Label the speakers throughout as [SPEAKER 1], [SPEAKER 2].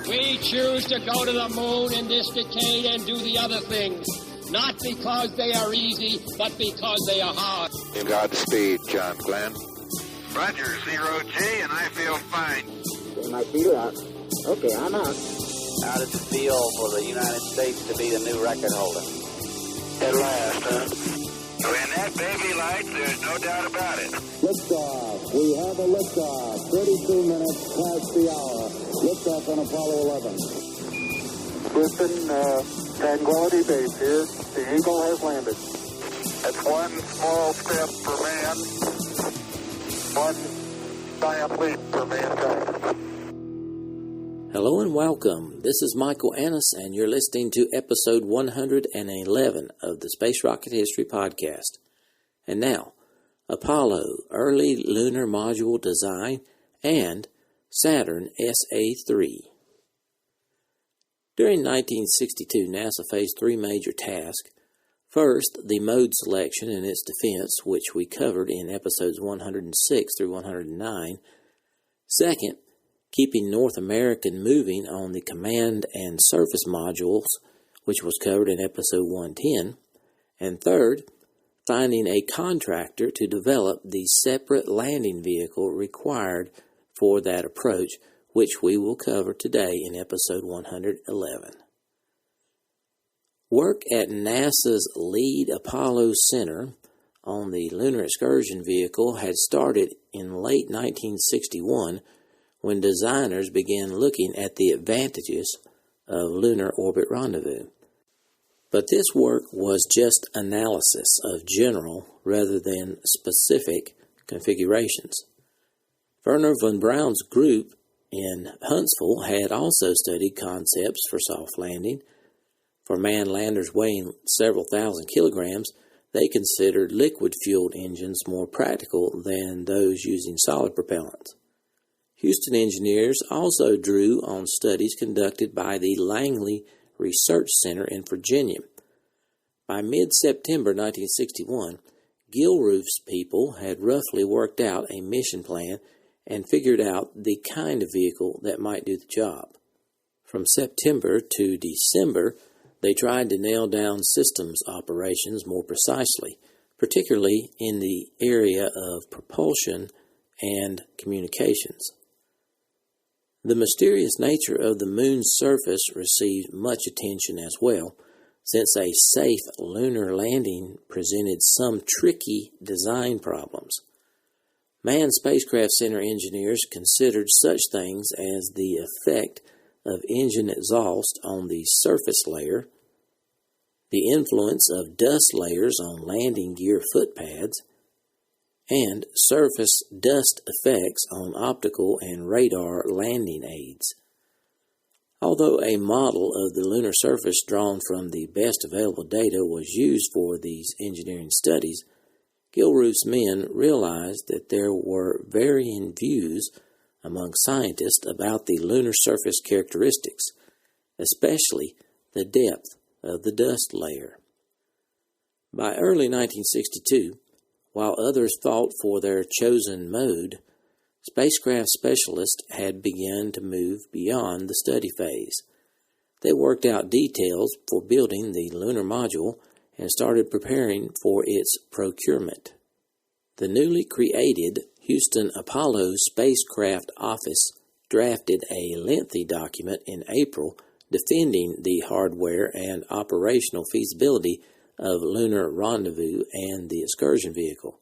[SPEAKER 1] We choose to go to the moon in this decade and do the other things, not because they are easy, but because they are hard.
[SPEAKER 2] Godspeed, John Glenn.
[SPEAKER 3] Roger, 0G, and I feel fine.
[SPEAKER 4] Getting my feet out. Okay, I'm out.
[SPEAKER 5] How does it feel for the United States to be the new record holder?
[SPEAKER 3] At last, huh? When that baby lights, there's no doubt about it.
[SPEAKER 6] Liftoff. We have a liftoff. 32 minutes past the hour. Liftoff on Apollo 11.
[SPEAKER 7] Houston, Tranquility Base here. The Eagle has landed.
[SPEAKER 3] That's one small step for man, one giant leap for mankind.
[SPEAKER 8] Hello and welcome. This is Michael Annis, and you're listening to episode 111 of the Space Rocket History Podcast. And now, Apollo, early lunar module design, and Saturn SA-3. During 1962, NASA faced three major tasks. First, the mode selection and its defense, which we covered in episodes 106 through 109. Second, keeping North America moving on the command and surface modules, which was covered in episode 110. And third, finding a contractor to develop the separate landing vehicle required for that approach, which we will cover today in episode 111. Work at NASA's lead Apollo Center on the Lunar Excursion Vehicle had started in late 1961 when designers began looking at the advantages of lunar orbit rendezvous. But this work was just analysis of general rather than specific configurations. Wernher von Braun's group in Huntsville had also studied concepts for soft landing. For manned landers weighing several thousand kilograms, they considered liquid-fueled engines more practical than those using solid propellants. Houston engineers also drew on studies conducted by the Langley Research Center in Virginia. By mid-September 1961, Gilruth's people had roughly worked out a mission plan and figured out the kind of vehicle that might do the job. From September to December, they tried to nail down systems operations more precisely, particularly in the area of propulsion and communications. The mysterious nature of the moon's surface received much attention as well, since a safe lunar landing presented some tricky design problems. Manned Spacecraft Center engineers considered such things as the effect of engine exhaust on the surface layer, the influence of dust layers on landing gear footpads, and surface dust effects on optical and radar landing aids. Although a model of the lunar surface drawn from the best available data was used for these engineering studies, Gilruth's men realized that there were varying views among scientists about the lunar surface characteristics, especially the depth of the dust layer. By early 1962, while others fought for their chosen mode, spacecraft specialists had begun to move beyond the study phase. They worked out details for building the lunar module and started preparing for its procurement. The newly created Houston Apollo Spacecraft Office drafted a lengthy document in April defending the hardware and operational feasibility of lunar rendezvous and the excursion vehicle.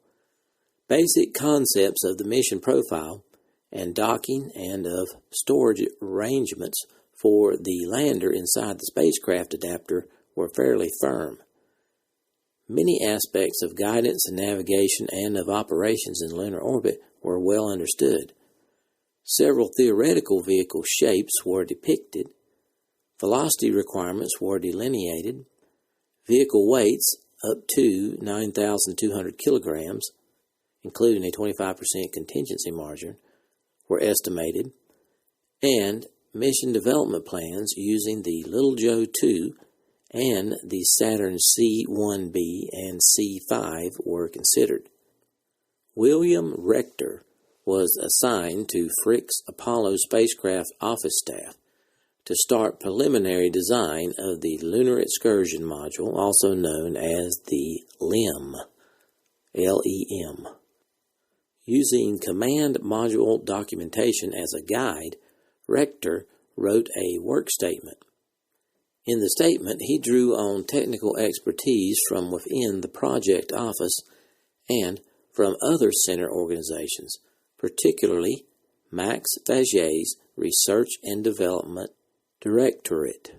[SPEAKER 8] Basic concepts of the mission profile and docking and of storage arrangements for the lander inside the spacecraft adapter were fairly firm. Many aspects of guidance and navigation and of operations in lunar orbit were well understood. Several theoretical vehicle shapes were depicted. Velocity requirements were delineated. Vehicle weights up to 9,200 kilograms, including a 25% contingency margin, were estimated, and mission development plans using the Little Joe 2 and the Saturn C-1B and C-5 were considered. William Rector, was assigned to Frick's Apollo spacecraft office staff to start preliminary design of the Lunar Excursion Module, also known as the LEM, L-E-M. Using command module documentation as a guide, Rector wrote a work statement. In the statement, he drew on technical expertise from within the project office and from other center organizations, particularly Max Fagier's Research and Development Directorate.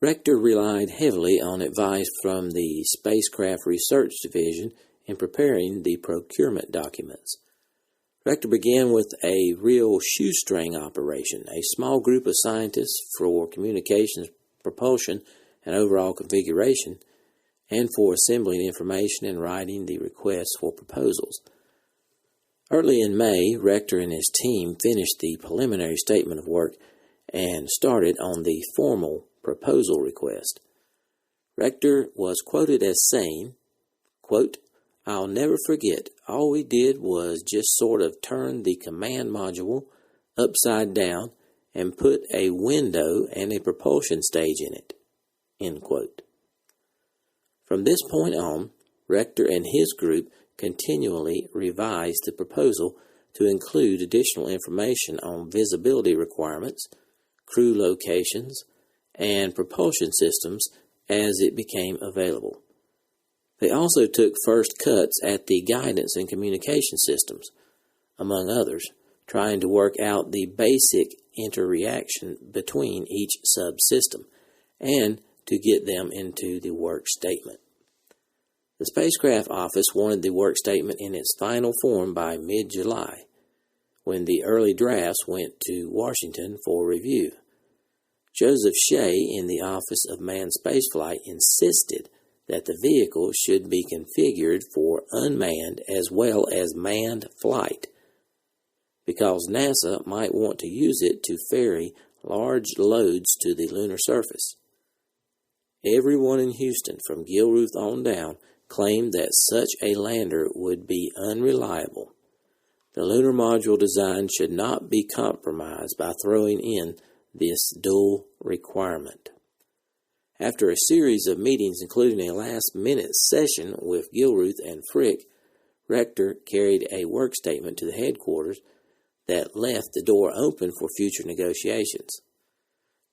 [SPEAKER 8] Rector relied heavily on advice from the Spacecraft Research Division in preparing the procurement documents. Rector began with a real shoestring operation, a small group of scientists for communications, propulsion, and overall configuration, and for assembling information and writing the requests for proposals. Early in May, Rector and his team finished the preliminary statement of work and started on the formal proposal request. Rector was quoted as saying, quote, "I'll never forget, all we did was just sort of turn the command module upside down and put a window and a propulsion stage in it." End quote. From this point on, Rector and his group continually revised the proposal to include additional information on visibility requirements, crew locations, and propulsion systems as it became available. They also took first cuts at the guidance and communication systems, among others, trying to work out the basic interreaction between each subsystem and to get them into the work statement. The spacecraft office wanted the work statement in its final form by mid-July, when the early drafts went to Washington for review. Joseph Shea in the Office of Manned Spaceflight insisted that the vehicle should be configured for unmanned as well as manned flight, because NASA might want to use it to ferry large loads to the lunar surface. Everyone in Houston, from Gilruth on down, claimed that such a lander would be unreliable. The lunar module design should not be compromised by throwing in this dual requirement. After a series of meetings, including a last-minute session with Gilruth and Frick, Rector carried a work statement to the headquarters that left the door open for future negotiations.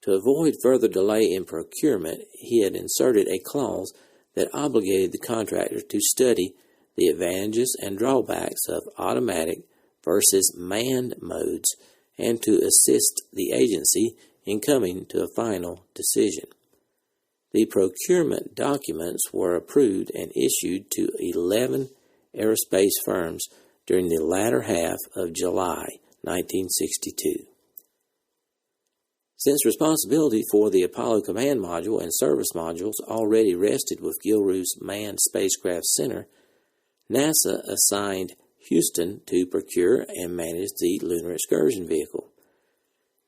[SPEAKER 8] To avoid further delay in procurement, he had inserted a clause that obligated the contractor to study the advantages and drawbacks of automatic versus manned modes and to assist the agency in coming to a final decision. The procurement documents were approved and issued to 11 aerospace firms during the latter half of July 1962. Since responsibility for the Apollo Command Module and service modules already rested with Gilruth's Manned Spacecraft Center, NASA assigned Houston to procure and manage the Lunar Excursion Vehicle.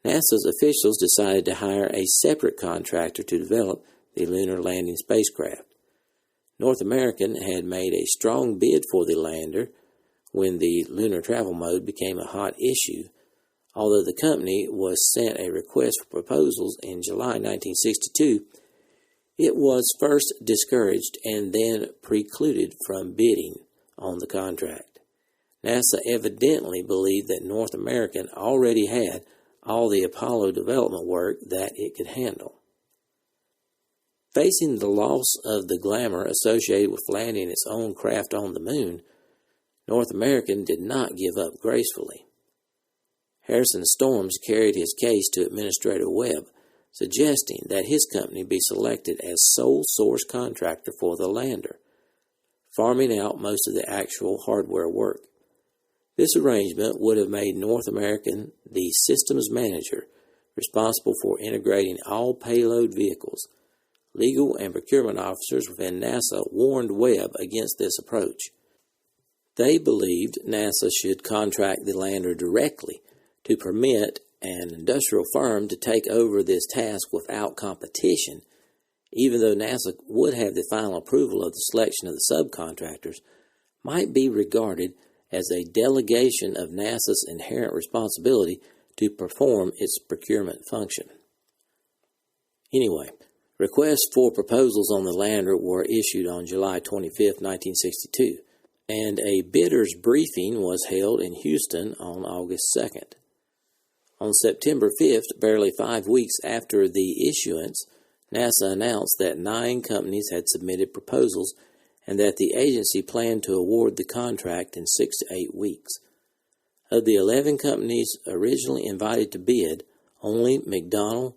[SPEAKER 8] NASA's officials decided to hire a separate contractor to develop the lunar landing spacecraft. North American had made a strong bid for the lander when the lunar travel mode became a hot issue, although the company was sent a request for proposals in July 1962. It was first discouraged and then precluded from bidding on the contract. NASA evidently believed that North American already had all the Apollo development work that it could handle. Facing the loss of the glamour associated with landing its own craft on the moon, North American did not give up gracefully. Harrison Storms carried his case to Administrator Webb, suggesting that his company be selected as sole source contractor for the lander, farming out most of the actual hardware work. This arrangement would have made North American the systems manager, responsible for integrating all payload vehicles. Legal and procurement officers within NASA warned Webb against this approach. They believed NASA should contract the lander directly to permit an industrial firm to take over this task without competition, even though NASA would have the final approval of the selection of the subcontractors, might be regarded as a delegation of NASA's inherent responsibility to perform its procurement function. Anyway, requests for proposals on the lander were issued on July 25, 1962, and a bidder's briefing was held in Houston on August 2nd. On September 5th, barely 5 weeks after the issuance, NASA announced that 9 companies had submitted proposals and that the agency planned to award the contract in 6 to 8 weeks. Of the 11 companies originally invited to bid, only McDonnell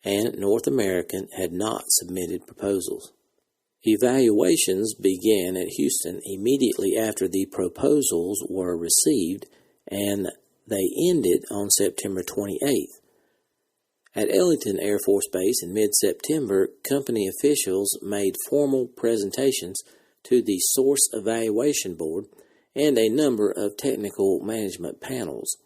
[SPEAKER 8] and North American had not submitted proposals. Evaluations began at Houston immediately after the proposals were received, and they ended on September 28th. At Ellington Air Force Base in mid-September, company officials made formal presentations to the Source Evaluation Board and a number of technical management panels.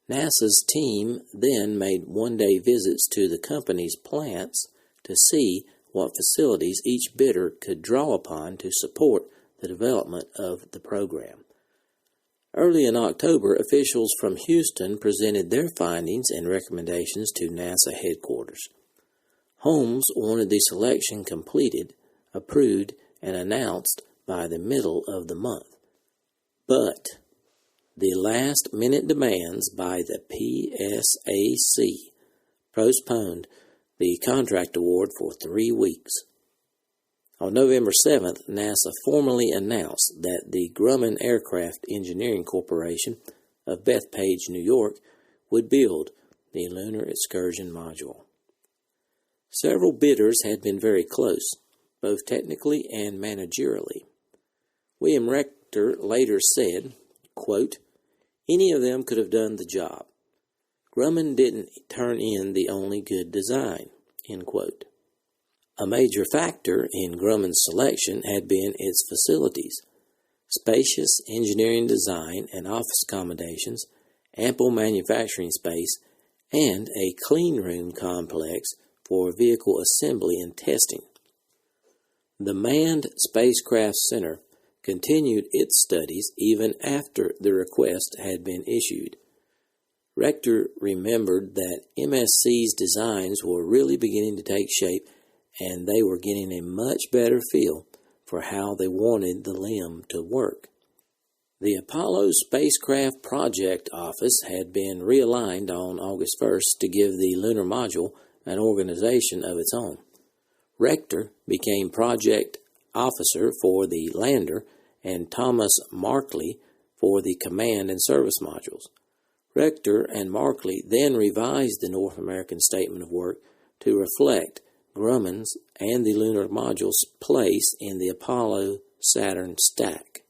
[SPEAKER 8] NASA's team then made one-day visits to the company's plants to see what facilities each bidder could draw upon to support the development of the program. Early in October, officials from Houston presented their findings and recommendations to NASA headquarters. Holmes wanted the selection completed, approved, and announced by the middle of the month. But the last-minute demands by the PSAC postponed the contract award for 3 weeks. On November 7th, NASA formally announced that the Grumman Aircraft Engineering Corporation of Bethpage, New York, would build the Lunar Excursion Module. Several bidders had been very close, both technically and managerially. William Rector later said, quote, "Any of them could have done the job. Grumman didn't turn in the only good design," end quote. A major factor in Grumman's selection had been its facilities: spacious engineering design and office accommodations, ample manufacturing space, and a clean room complex for vehicle assembly and testing. The Manned Spacecraft Center continued its studies even after the request had been issued. Rector remembered that MSC's designs were really beginning to take shape, and they were getting a much better feel for how they wanted the LEM to work. The Apollo Spacecraft Project Office had been realigned on August 1st to give the lunar module an organization of its own. Rector became project officer for the lander and Thomas Markley for the command and service modules. Rector and Markley then revised the North American Statement of Work to reflect Grumman's and the lunar module's place in the Apollo-Saturn stack,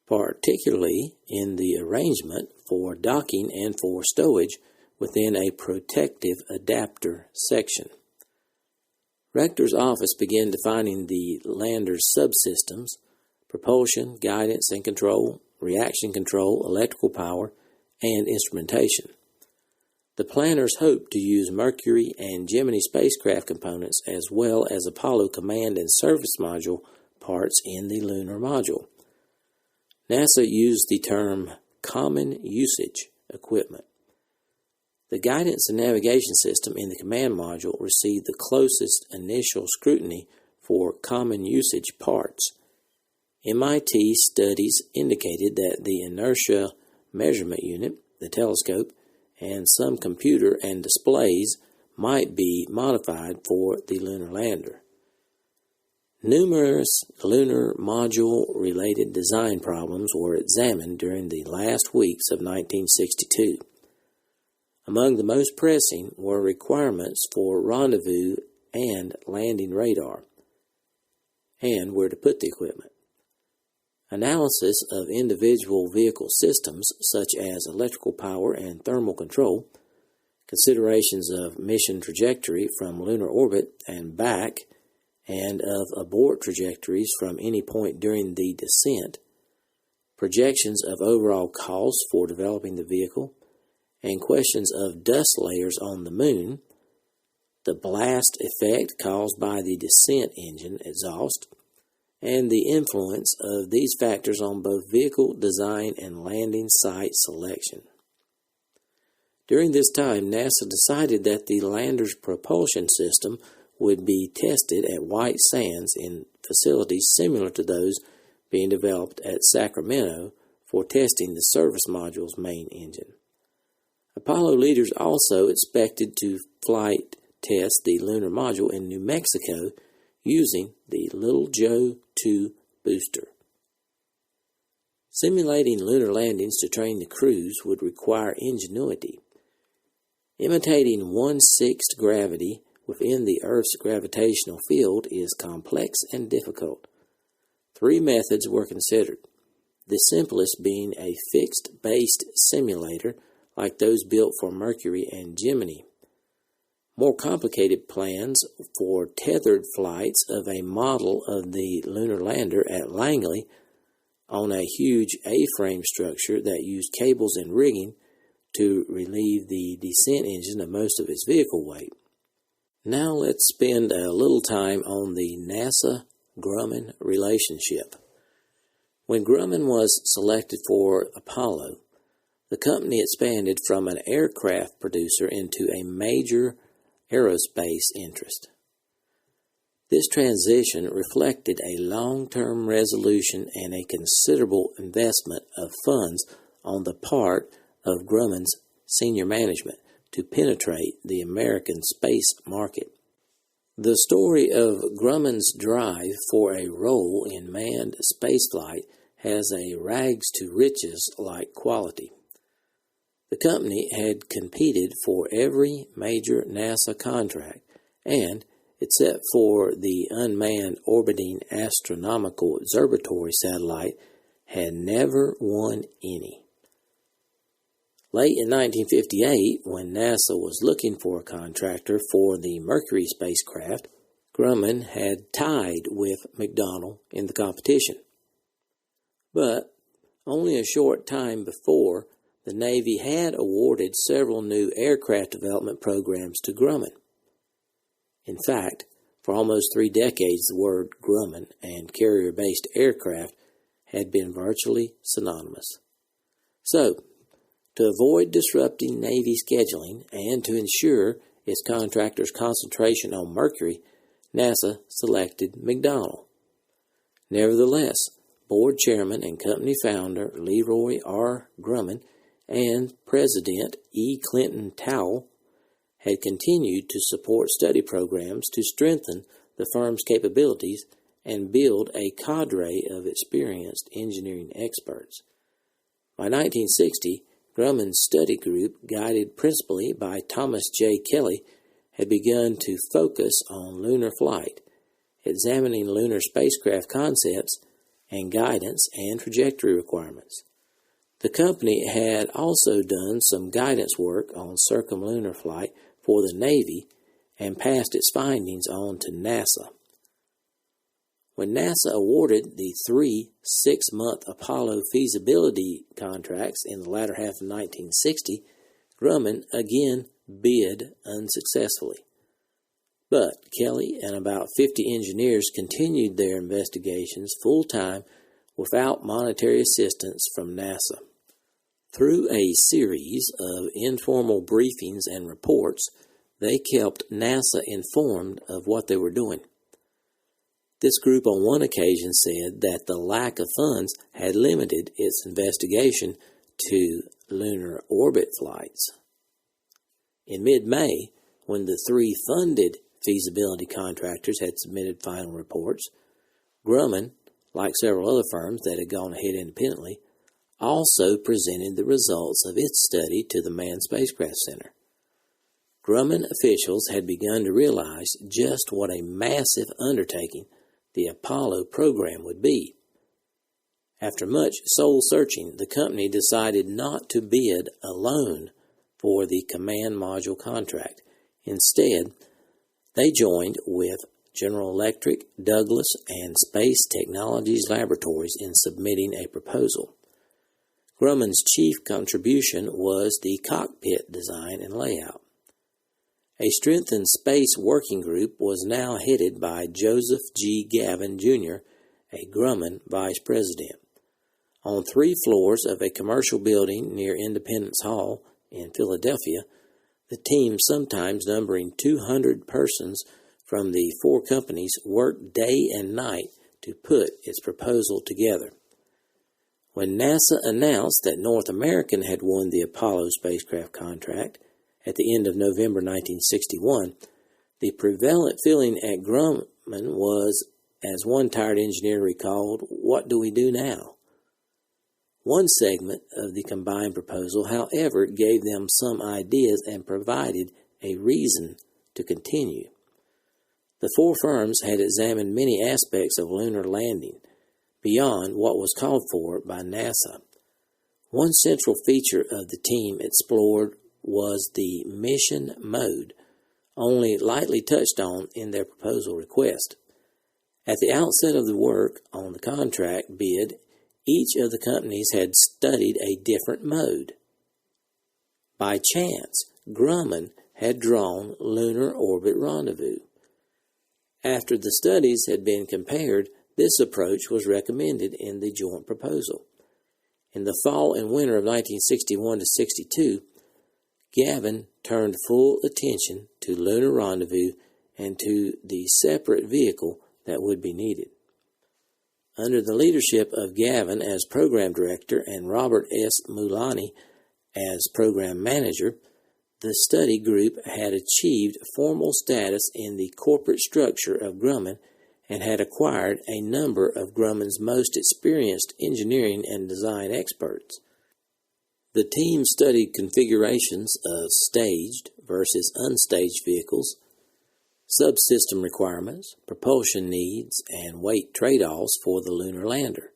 [SPEAKER 8] particularly in the arrangement for docking and for stowage within a protective adapter section. Rector's office began defining the lander's subsystems: propulsion, guidance and control, reaction control, electrical power, and instrumentation. The planners hoped to use Mercury and Gemini spacecraft components as well as Apollo command and service module parts in the lunar module. NASA used the term common usage equipment. The guidance and navigation system in the command module received the closest initial scrutiny for common usage parts. MIT studies indicated that the inertia measurement unit, the telescope, and some computer and displays might be modified for the lunar lander. Numerous lunar module-related design problems were examined during the last weeks of 1962. Among the most pressing were requirements for rendezvous and landing radar, and where to put the equipment. Analysis of individual vehicle systems such as electrical power and thermal control, considerations of mission trajectory from lunar orbit and back, and of abort trajectories from any point during the descent, projections of overall costs for developing the vehicle, and questions of dust layers on the moon, the blast effect caused by the descent engine exhaust, and the influence of these factors on both vehicle design and landing site selection. During this time, NASA decided that the lander's propulsion system would be tested at White Sands in facilities similar to those being developed at Sacramento for testing the service module's main engine. Apollo leaders also expected to flight test the lunar module in New Mexico using the Little Joe 2 booster. Simulating lunar landings to train the crews would require ingenuity. Imitating 1/6 gravity within the Earth's gravitational field is complex and difficult. 3 methods were considered, the simplest being a fixed-based simulator like those built for Mercury and Gemini. More complicated plans for tethered flights of a model of the lunar lander at Langley on a huge A-frame structure that used cables and rigging to relieve the descent engine of most of its vehicle weight. Now let's spend a little time on the NASA-Grumman relationship. When Grumman was selected for Apollo, the company expanded from an aircraft producer into a major aerospace interest. This transition reflected a long-term resolution and a considerable investment of funds on the part of Grumman's senior management to penetrate the American space market. The story of Grumman's drive for a role in manned spaceflight has a rags-to-riches-like quality. The company had competed for every major NASA contract and, except for the unmanned orbiting astronomical observatory satellite, had never won any. Late in 1958, when NASA was looking for a contractor for the Mercury spacecraft, Grumman had tied with McDonnell in the competition. But only a short time before, the Navy had awarded several new aircraft development programs to Grumman. In fact, for almost 3 decades, the word Grumman and carrier-based aircraft had been virtually synonymous. So, to avoid disrupting Navy scheduling and to ensure its contractors' concentration on Mercury, NASA selected McDonnell. Nevertheless, board chairman and company founder Leroy R. Grumman and President E. Clinton Towle had continued to support study programs to strengthen the firm's capabilities and build a cadre of experienced engineering experts. By 1960, Grumman's study group, guided principally by Thomas J. Kelly, had begun to focus on lunar flight, examining lunar spacecraft concepts and guidance and trajectory requirements. The company had also done some guidance work on circumlunar flight for the Navy and passed its findings on to NASA. When NASA awarded the 3 6-month Apollo feasibility contracts in the latter half of 1960, Grumman again bid unsuccessfully. But Kelly and about 50 engineers continued their investigations full-time without monetary assistance from NASA. Through a series of informal briefings and reports, they kept NASA informed of what they were doing. This group on one occasion said that the lack of funds had limited its investigation to lunar orbit flights. In mid-May, when the 3 funded feasibility contractors had submitted final reports, Grumman, like several other firms that had gone ahead independently, also presented the results of its study to the Manned Spacecraft Center. Grumman officials had begun to realize just what a massive undertaking the Apollo program would be. After much soul-searching, the company decided not to bid alone for the command module contract. Instead, they joined with General Electric, Douglas, and Space Technologies Laboratories in submitting a proposal. Grumman's chief contribution was the cockpit design and layout. A strengthened space working group was now headed by Joseph G. Gavin, Jr. a Grumman vice president. On 3 floors of a commercial building near Independence Hall in Philadelphia, the team, sometimes numbering 200 persons from the 4 companies, worked day and night to put its proposal together. When NASA announced that North American had won the Apollo spacecraft contract at the end of November 1961, the prevalent feeling at Grumman was, as one tired engineer recalled, "What do we do now?" One segment of the combined proposal, however, gave them some ideas and provided a reason to continue. The 4 firms had examined many aspects of lunar landing beyond what was called for by NASA. One central feature of the team explored was the mission mode, only lightly touched on in their proposal request. At the outset of the work on the contract bid, each of the companies had studied a different mode. By chance, Grumman had drawn lunar orbit rendezvous. After the studies had been compared, this approach was recommended in the joint proposal. In the fall and winter of 1961 to 62, Gavin turned full attention to lunar rendezvous and to the separate vehicle that would be needed. Under the leadership of Gavin as program director and Robert S. Mulani as program manager, the study group had achieved formal status in the corporate structure of Grumman and had acquired a number of Grumman's most experienced engineering and design experts. The team studied configurations of staged versus unstaged vehicles, subsystem requirements, propulsion needs, and weight trade-offs for the lunar lander.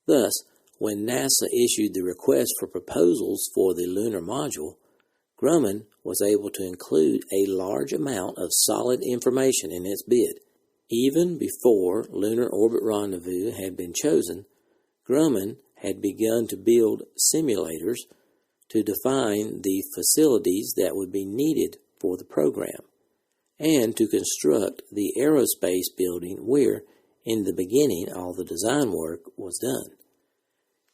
[SPEAKER 8] Thus, when NASA issued the request for proposals for the lunar module, Grumman was able to include a large amount of solid information in its bid. Even before lunar orbit rendezvous had been chosen, Grumman had begun to build simulators to define the facilities that would be needed for the program, and to construct the aerospace building where, in the beginning, all the design work was done.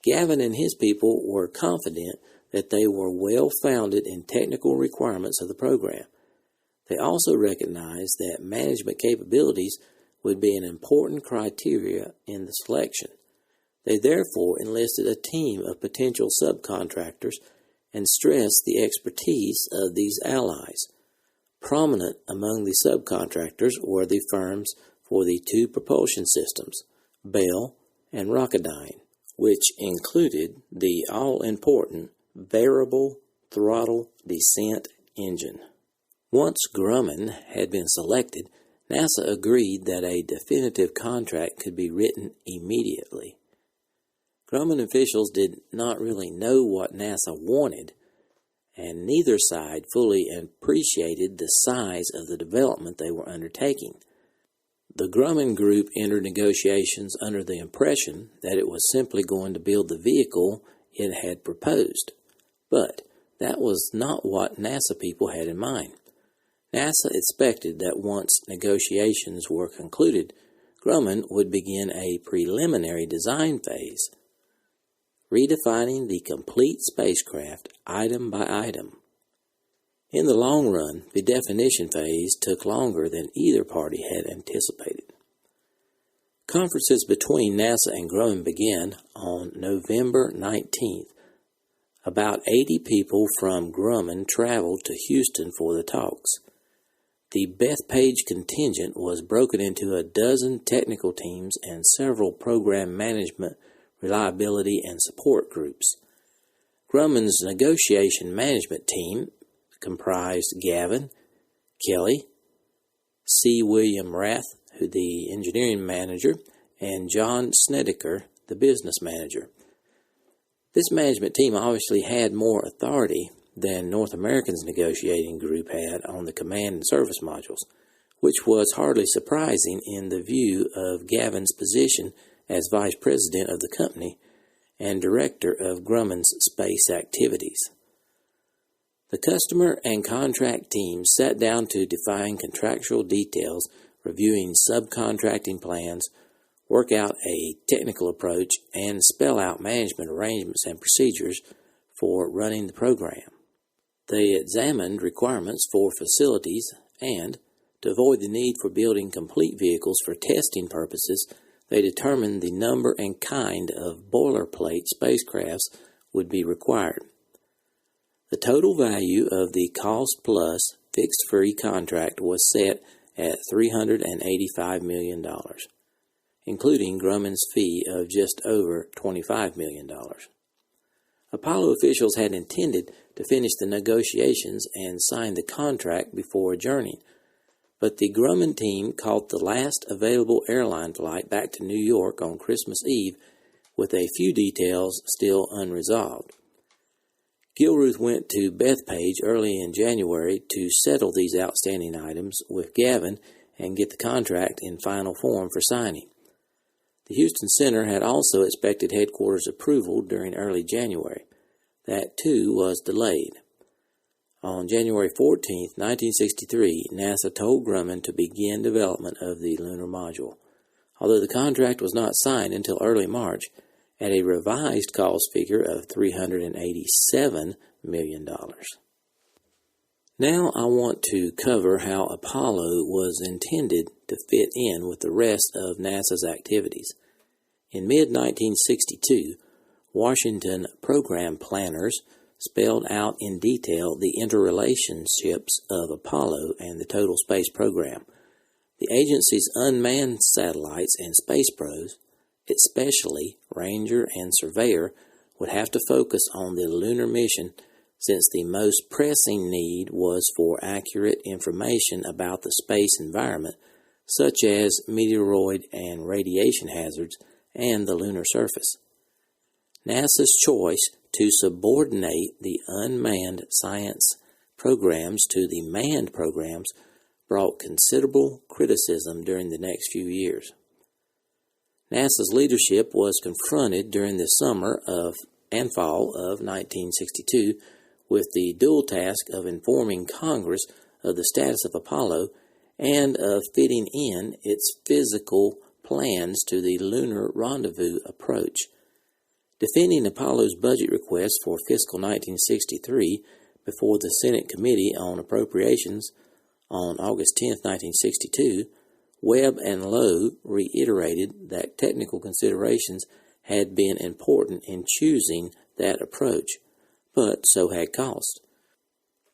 [SPEAKER 8] Gavin and his people were confident that they were well-founded in technical requirements of the program. They also recognized that management capabilities would be an important criteria in the selection. They therefore enlisted a team of potential subcontractors and stressed the expertise of these allies. Prominent among the subcontractors were the firms for the 2 propulsion systems, Bell and Rocketdyne, which included the all-important variable throttle descent engine. Once Grumman had been selected, NASA agreed that a definitive contract could be written immediately. Grumman officials did not really know what NASA wanted, and neither side fully appreciated the size of the development they were undertaking. The Grumman group entered negotiations under the impression that it was simply going to build the vehicle it had proposed. But that was not what NASA people had in mind. NASA expected that once negotiations were concluded, Grumman would begin a preliminary design phase, redefining the complete spacecraft item by item. In the long run, the definition phase took longer than either party had anticipated. Conferences between NASA and Grumman began on November 19th. About 80 people from Grumman traveled to Houston for the talks. The Bethpage contingent was broken into a dozen technical teams and several program management, reliability, and support groups. Grumman's negotiation management team comprised Gavin, Kelly, C. William Rath, who the engineering manager, and John Snedeker, the business manager. This management team obviously had more authority than North American's negotiating group had on the command and service modules, which was hardly surprising in the view of Gavin's position as vice president of the company and director of Grumman's space activities. The customer and contract teams sat down to define contractual details, reviewing subcontracting plans, work out a technical approach, and spell out management arrangements and procedures for running the program. They examined requirements for facilities and, to avoid the need for building complete vehicles for testing purposes, they determined the number and kind of boilerplate spacecrafts would be required. The total value of the cost-plus fixed-fee contract was set at $385 million, including Grumman's fee of just over $25 million. Apollo officials had intended to finish the negotiations and sign the contract before adjourning, but the Grumman team caught the last available airline flight back to New York on Christmas Eve with a few details still unresolved. Gilruth went to Bethpage early in January to settle these outstanding items with Gavin and get the contract in final form for signing. The Houston Center had also expected headquarters approval during early January. That, too, was delayed. On January 14, 1963, NASA told Grumman to begin development of the lunar module, although the contract was not signed until early March at a revised cost figure of $387 million. Now I want to cover how Apollo was intended to fit in with the rest of NASA's activities. In mid-1962, Washington program planners spelled out in detail the interrelationships of Apollo and the total space program. The agency's unmanned satellites and space probes, especially Ranger and Surveyor, would have to focus on the lunar mission since the most pressing need was for accurate information about the space environment, such as meteoroid and radiation hazards and the lunar surface. NASA's choice to subordinate the unmanned science programs to the manned programs brought considerable criticism during the next few years. NASA's leadership was confronted during the summer and fall of 1962 with the dual task of informing Congress of the status of Apollo and of fitting in its physical plans to the lunar rendezvous approach. Defending Apollo's budget request for fiscal 1963 before the Senate Committee on Appropriations on August 10, 1962, Webb and Lowe reiterated that technical considerations had been important in choosing that approach, but so had cost.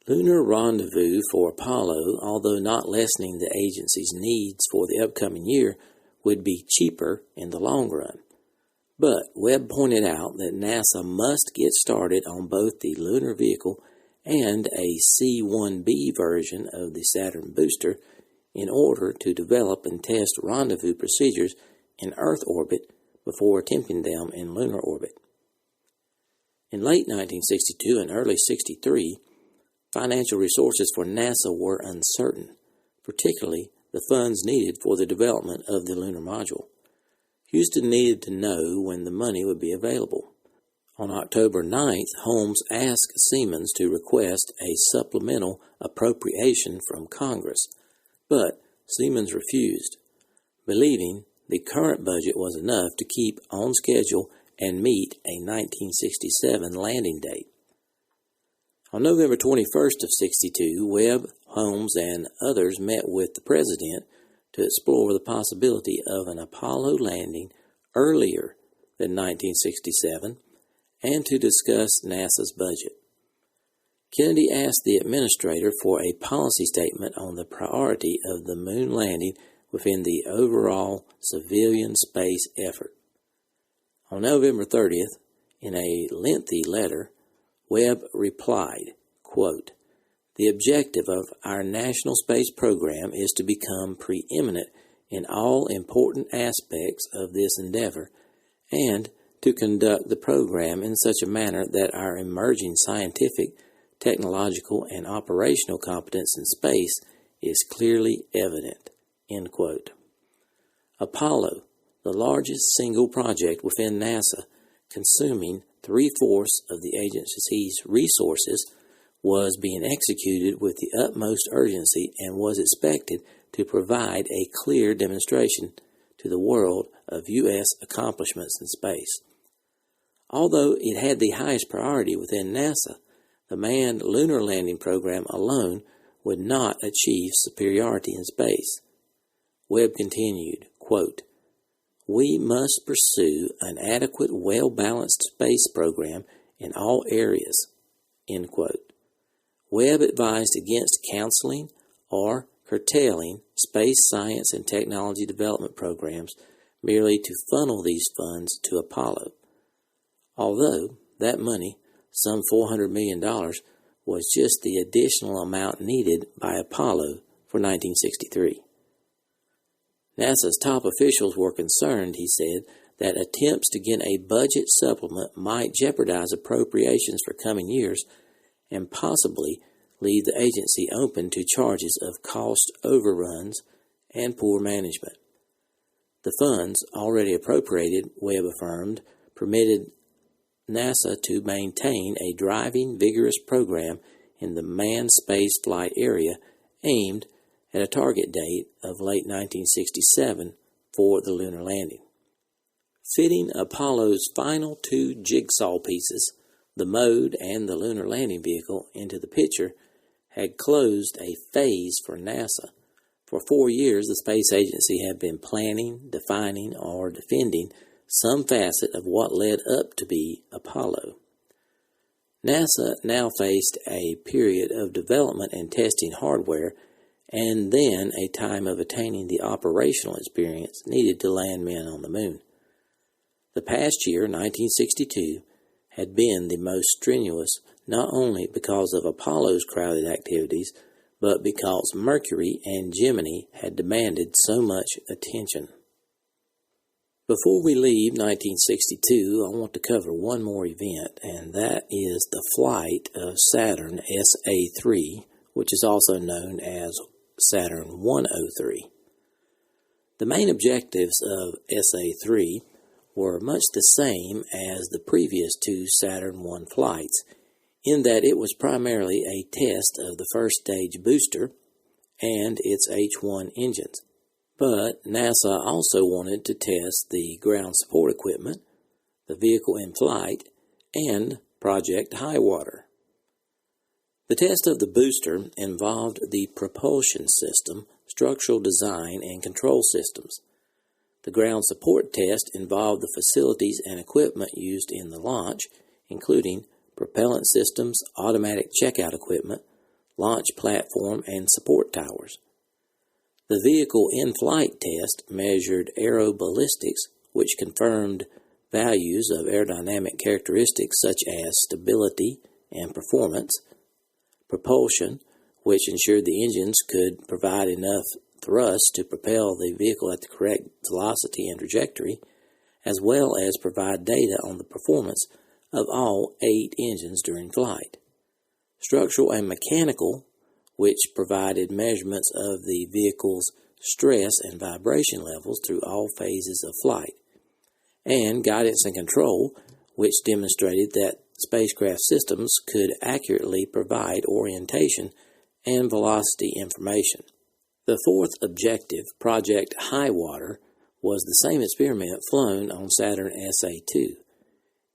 [SPEAKER 8] Lunar rendezvous for Apollo, although not lessening the agency's needs for the upcoming year, would be cheaper in the long run. But Webb pointed out that NASA must get started on both the lunar vehicle and a C-1B version of the Saturn booster in order to develop and test rendezvous procedures in Earth orbit before attempting them in lunar orbit. In late 1962 and early 63, financial resources for NASA were uncertain, particularly the funds needed for the development of the lunar module. Houston needed to know when the money would be available. On October 9th, Holmes asked Siemens to request a supplemental appropriation from Congress, but Siemens refused, believing the current budget was enough to keep on schedule and meet a 1967 landing date. On November 21st of 62, Webb, Holmes, and others met with the President to explore the possibility of an Apollo landing earlier than 1967 and to discuss NASA's budget. Kennedy asked the administrator for a policy statement on the priority of the moon landing within the overall civilian space effort. On November 30th, in a lengthy letter, Webb replied, quote, "The objective of our national space program is to become preeminent in all important aspects of this endeavor and to conduct the program in such a manner that our emerging scientific, technological, and operational competence in space is clearly evident." End quote. Apollo, the largest single project within NASA, consuming 3/4 of the agency's resources, was being executed with the utmost urgency and was expected to provide a clear demonstration to the world of U.S. accomplishments in space. Although it had the highest priority within NASA, the manned lunar landing program alone would not achieve superiority in space. Webb continued, quote, "We must pursue an adequate, well-balanced space program in all areas," end quote. Webb advised against canceling or curtailing space science and technology development programs merely to funnel these funds to Apollo. Although that money, some $400 million, was just the additional amount needed by Apollo for 1963. NASA's top officials were concerned, he said, that attempts to get a budget supplement might jeopardize appropriations for coming years and possibly leave the agency open to charges of cost overruns and poor management. The funds already appropriated, Webb affirmed, permitted NASA to maintain a driving, vigorous program in the manned space flight area aimed at a target date of late 1967 for the lunar landing. Fitting Apollo's final two jigsaw pieces, the mode and the lunar landing vehicle, into the picture had closed a phase for NASA. For 4 years, the space agency had been planning, defining, or defending some facet of what led up to be Apollo. NASA now faced a period of development and testing hardware, and then a time of attaining the operational experience needed to land men on the moon. The past year, 1962, had been the most strenuous, not only because of Apollo's crowded activities, but because Mercury and Gemini had demanded so much attention. Before we leave 1962, I want to cover one more event, and that is the flight of Saturn SA-3, which is also known as Saturn 103. The main objectives of SA-3 were much the same as the previous two Saturn 1 flights, in that it was primarily a test of the first stage booster and its H-1 engines. But NASA also wanted to test the ground support equipment, the vehicle in flight, and Project Highwater. The test of the booster involved the propulsion system, structural design, and control systems. The ground support test involved the facilities and equipment used in the launch, including propellant systems, automatic checkout equipment, launch platform, and support towers. The vehicle in-flight test measured aeroballistics, which confirmed values of aerodynamic characteristics such as stability and performance, propulsion, which ensured the engines could provide enough thrust to propel the vehicle at the correct velocity and trajectory, as well as provide data on the performance of all 8 engines during flight. Structural and mechanical, which provided measurements of the vehicle's stress and vibration levels through all phases of flight, and guidance and control, which demonstrated that spacecraft systems could accurately provide orientation and velocity information. The fourth objective, Project Highwater, was the same experiment flown on Saturn SA-2.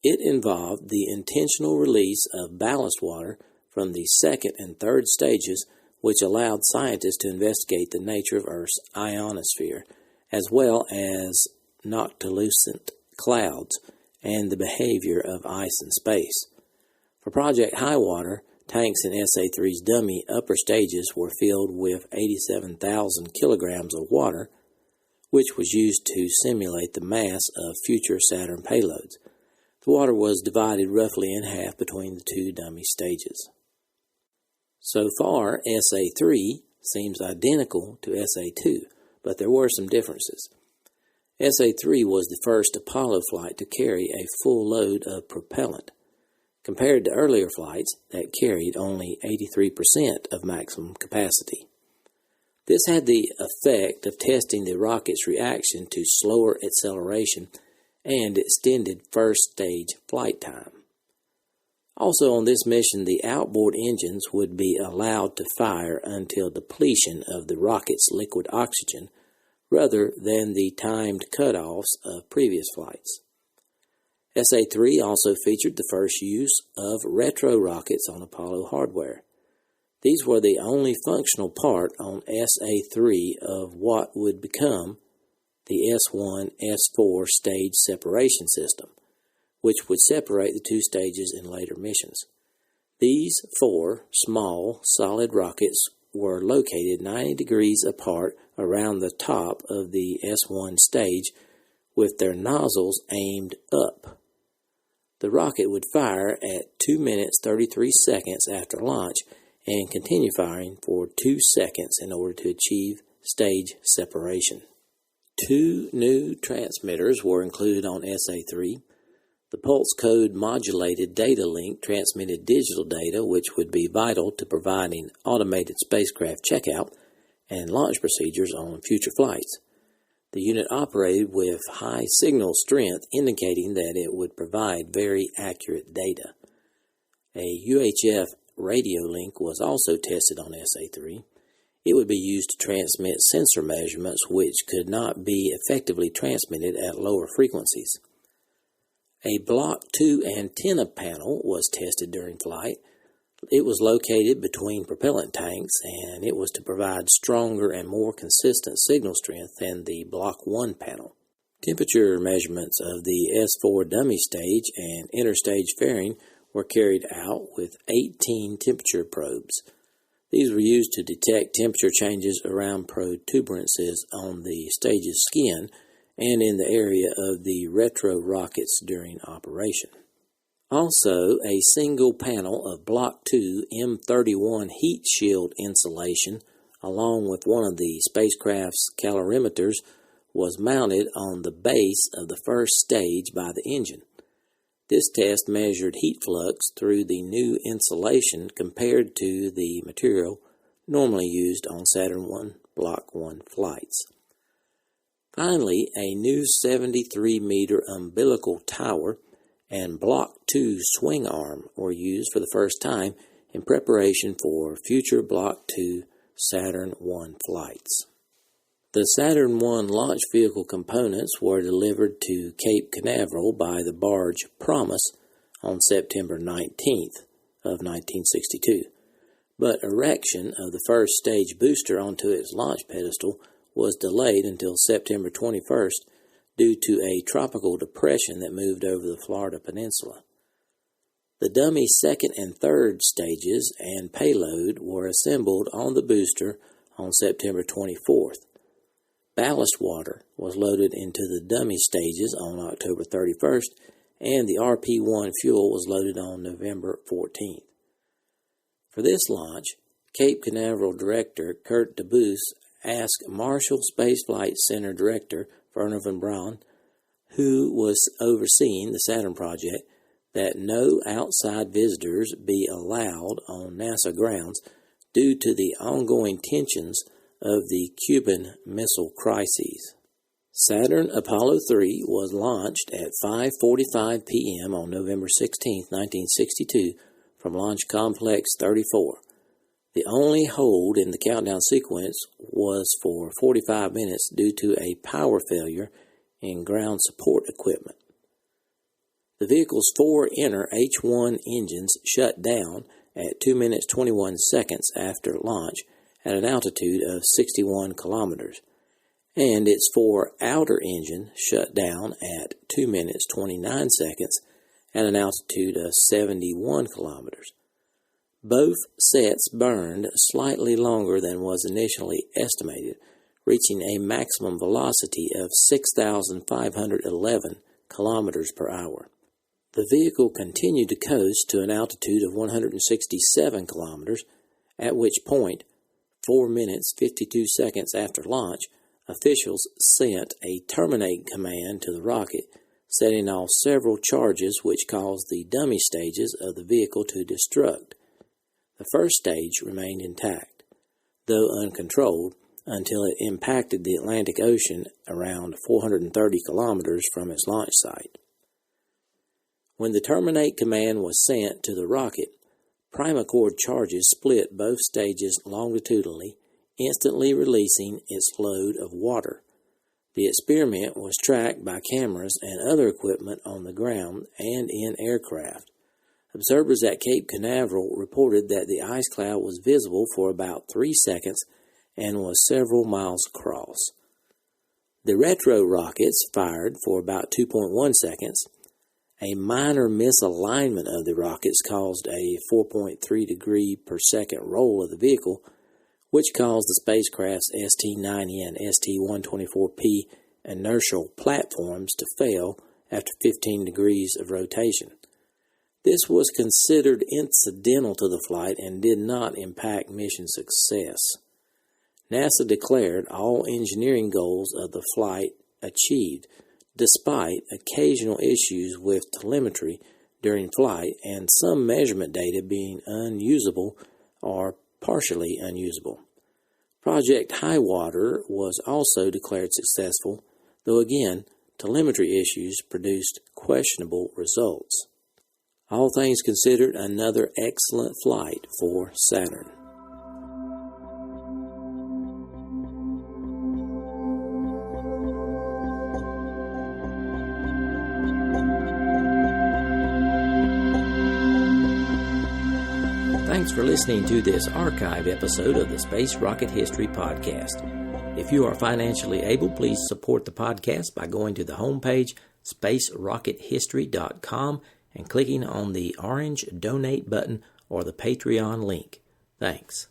[SPEAKER 8] It involved the intentional release of ballast water from the second and third stages, which allowed scientists to investigate the nature of Earth's ionosphere, as well as noctilucent clouds and the behavior of ice in space. For Project Highwater, tanks in SA-3's dummy upper stages were filled with 87,000 kilograms of water, which was used to simulate the mass of future Saturn payloads. The water was divided roughly in half between the two dummy stages. So far, SA-3 seems identical to SA-2, but there were some differences. SA-3 was the first Apollo flight to carry a full load of propellant, compared to earlier flights that carried only 83% of maximum capacity. This had the effect of testing the rocket's reaction to slower acceleration and extended first-stage flight time. Also on this mission, the outboard engines would be allowed to fire until depletion of the rocket's liquid oxygen, rather than the timed cutoffs of previous flights. SA-3 also featured the first use of retro rockets on Apollo hardware. These were the only functional part on SA-3 of what would become the S1-S4 stage separation system, which would separate the two stages in later missions. These 4 small, solid rockets were located 90 degrees apart around the top of the S1 stage with their nozzles aimed up. The rocket would fire at 2 minutes 33 seconds after launch and continue firing for 2 seconds in order to achieve stage separation. 2 new transmitters were included on SA-3. The pulse code modulated data link transmitted digital data, which would be vital to providing automated spacecraft checkout and launch procedures on future flights. The unit operated with high signal strength, indicating that it would provide very accurate data. A UHF radio link was also tested on SA-3. It would be used to transmit sensor measurements which could not be effectively transmitted at lower frequencies. A Block 2 antenna panel was tested during flight. It was located between propellant tanks, and it was to provide stronger and more consistent signal strength than the Block 1 panel. Temperature measurements of the S4 dummy stage and interstage fairing were carried out with 18 temperature probes. These were used to detect temperature changes around protuberances on the stage's skin and in the area of the retro rockets during operation. Also, a single panel of Block 2 M31 heat shield insulation, along with one of the spacecraft's calorimeters, was mounted on the base of the first stage by the engine. This test measured heat flux through the new insulation compared to the material normally used on Saturn I Block 1 flights. Finally, a new 73-meter umbilical tower and Block 2 swing arm were used for the first time in preparation for future Block 2 Saturn I flights. The Saturn I launch vehicle components were delivered to Cape Canaveral by the barge Promise on September 19th of 1962, but erection of the first stage booster onto its launch pedestal was delayed until September 21st due to a tropical depression that moved over the Florida Peninsula. The dummy second and third stages and payload were assembled on the booster on September 24th. Ballast water was loaded into the dummy stages on October 31st, and the RP-1 fuel was loaded on November 14th. For this launch, Cape Canaveral Director Kurt DeBoos asked Marshall Spaceflight Center Director Werner von Braun, who was overseeing the Saturn project, that no outside visitors be allowed on NASA grounds due to the ongoing tensions of the Cuban Missile Crises. Saturn Apollo 3 was launched at 5:45 p.m. on November 16, 1962, from Launch Complex 34. The only hold in the countdown sequence was for 45 minutes due to a power failure in ground support equipment. The vehicle's 4 inner H1 engines shut down at 2 minutes 21 seconds after launch at an altitude of 61 kilometers, and its 4 outer engine shut down at 2 minutes 29 seconds at an altitude of 71 kilometers. Both sets burned slightly longer than was initially estimated, reaching a maximum velocity of 6,511 kilometers per hour. The vehicle continued to coast to an altitude of 167 kilometers, at which point, 4 minutes 52 seconds after launch, officials sent a terminate command to the rocket, setting off several charges which caused the dummy stages of the vehicle to destruct. The first stage remained intact, though uncontrolled, until it impacted the Atlantic Ocean around 430 kilometers from its launch site. When the terminate command was sent to the rocket, primacord charges split both stages longitudinally, instantly releasing its load of water, The experiment was tracked by cameras and other equipment on the ground and in aircraft. Observers at Cape Canaveral reported that the ice cloud was visible for about 3 seconds and was several miles across. The retro rockets fired for about 2.1 seconds. A minor misalignment of the rockets caused a 4.3 degree per second roll of the vehicle, which caused the spacecraft's ST-90 and ST-124P inertial platforms to fail after 15 degrees of rotation. This was considered incidental to the flight and did not impact mission success. NASA declared all engineering goals of the flight achieved, despite occasional issues with telemetry during flight and some measurement data being unusable or partially unusable. Project Highwater was also declared successful, though again, telemetry issues produced questionable results. All things considered, another excellent flight for Saturn. Thanks for listening to this archive episode of the Space Rocket History Podcast. If you are financially able, please support the podcast by going to the homepage, spacerockethistory.com, and clicking on the orange Donate button or the Patreon link. Thanks.